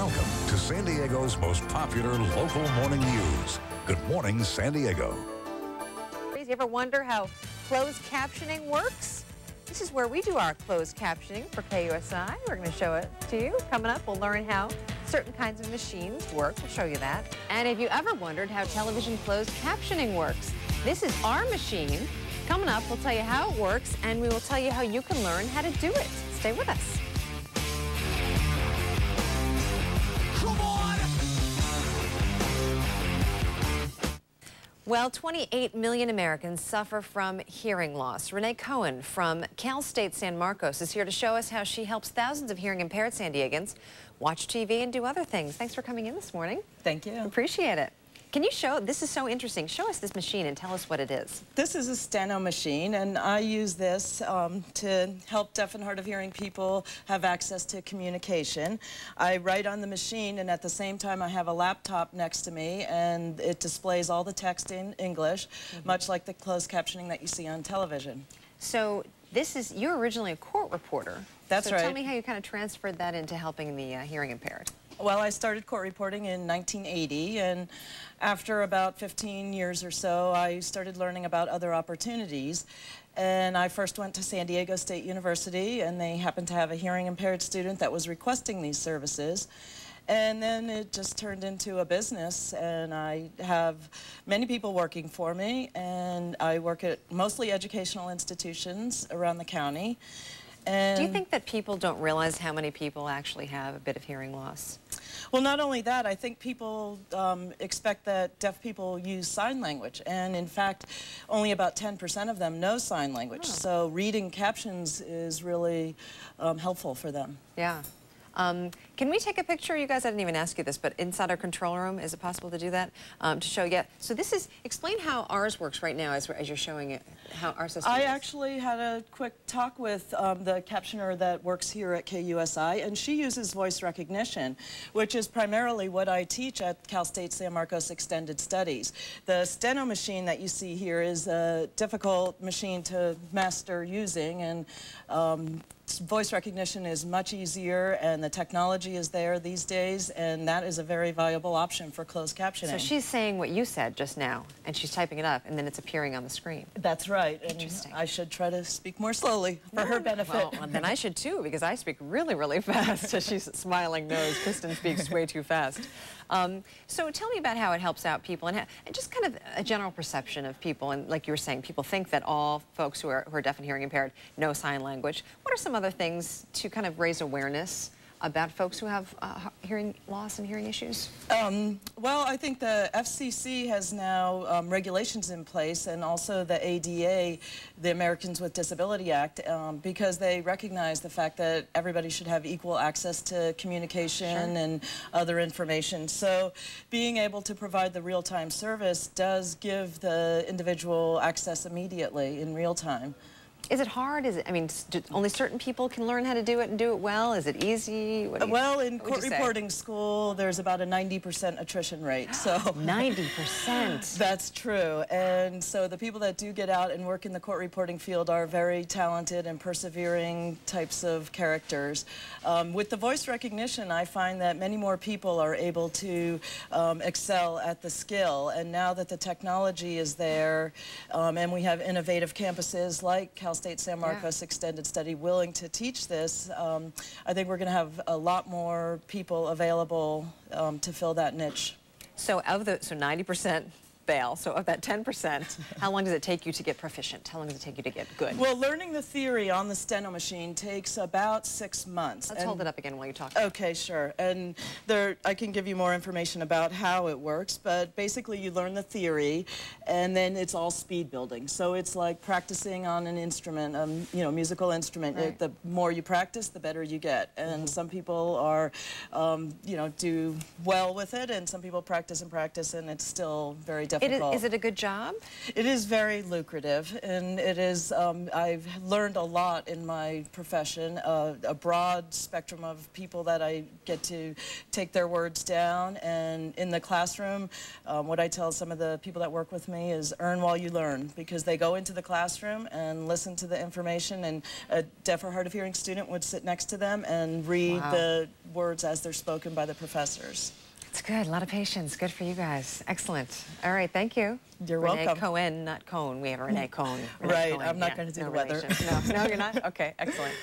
Welcome to San Diego's most popular local morning news. Good morning, San Diego. You ever wonder how closed captioning works? This is where we do our closed captioning for KUSI. We're going to show it to you. Coming up, we'll learn how certain kinds of machines work. We'll show you that. And if you ever wondered how television closed captioning works, this is our machine. Coming up, we'll tell you how it works, and we will tell you how you can learn how to do it. Stay with us. Well, 28 million Americans suffer from hearing loss. Renee Cohen from Cal State San Marcos is here to show us how she helps thousands of hearing impaired San Diegans watch TV and do other things. Thanks for coming in this morning. Thank you. Appreciate it. Can you show, this is so interesting, show us this machine and tell us what it is. This is a steno machine, and I use this to help deaf and hard of hearing people have access to communication. I write on the machine, and at the same time I have a laptop next to me, and it displays all the text in English, much like the closed captioning that you see on television. So this is, you're originally a court reporter. That's right. So tell me how you kind of transferred that into helping the hearing impaired. Well, I started court reporting in 1980, and after about 15 years or so, I started learning about other opportunities. And I first went to San Diego State University, and they happened to have a hearing impaired student that was requesting these services. And then it just turned into a business, and I have many people working for me, and I work at mostly educational institutions around the county. And do you think that people don't realize how many people actually have a bit of hearing loss? Well, not only that, I think people expect that deaf people use sign language, and in fact, only about 10% of them know sign language. Oh. So reading captions is really helpful for them. Yeah. Can we take a picture? You guys, I didn't even ask you this, but inside our control room, is it possible to do that? To show you. So this is, explain how ours works right now as you're showing it, how our system is. I actually had a quick talk with the captioner that works here at KUSI, and she uses voice recognition, which is primarily what I teach at Cal State San Marcos Extended Studies. The steno machine that you see here is a difficult machine to master using, and voice recognition is much easier, and the technology is there these days, and that is a very viable option for closed captioning. So she's saying what you said just now, and she's typing it up, and then it's appearing on the screen. That's right. Interesting. And I should try to speak more slowly for her benefit. Well, then I should too, because I speak really, really fast. She's smiling nose. Kristen speaks way too fast. So tell me about how it helps out people, and just kind of a general perception of people. And like you were saying, people think that all folks who are deaf and hearing impaired know sign language. What are some other things to kind of raise awareness about folks who have hearing loss and hearing issues? Well, I think the FCC has now regulations in place, and also the ADA, the Americans with Disability Act, because they recognize the fact that everybody should have equal access to communication and other information. So being able to provide the real-time service does give the individual access immediately in real time. Is it hard? Is it, I mean, only certain people can learn how to do it and do it well? Is it easy? Well, in court reporting school, there's about a 90% attrition rate. So 90%. That's true. And so the people that do get out and work in the court reporting field are very talented and persevering types of characters. With the voice recognition, I find that many more people are able to excel at the skill. And now that the technology is there, and we have innovative campuses like Cal State San Marcos Extended Study willing to teach this, I think we're going to have a lot more people available to fill that niche. So of the 90% fail, so of that 10%, how long does it take you to get proficient? How long does it take you to get good? Well, learning the theory on the steno machine takes about 6 months. Let's hold it up again while you talk. Okay, sure. And I can give you more information about how it works, but basically you learn the theory, and then it's all speed building. So it's like practicing on an instrument, you know, musical instrument. Right. The more you practice, the better you get. And some people are, you know, do well with it, and some people practice and practice, and it's still very difficult. Is it a good job? It is very lucrative, and it is, I've learned a lot in my profession, a broad spectrum of people that I get to take their words down, and in the classroom, what I tell some of the people that work with me is earn while you learn, because they go into the classroom and listen to the information, and a deaf or hard of hearing student would sit next to them and read words as they're spoken by the professors. It's good. A lot of patience. Good for you guys. Excellent. All right. Thank you. You're Renee welcome. Cohen, not Cone. We have a Renee Cohen. Renee Right. Cohen. I'm not Yeah, going to do no the weather. relation. No, you're not? Okay. Excellent.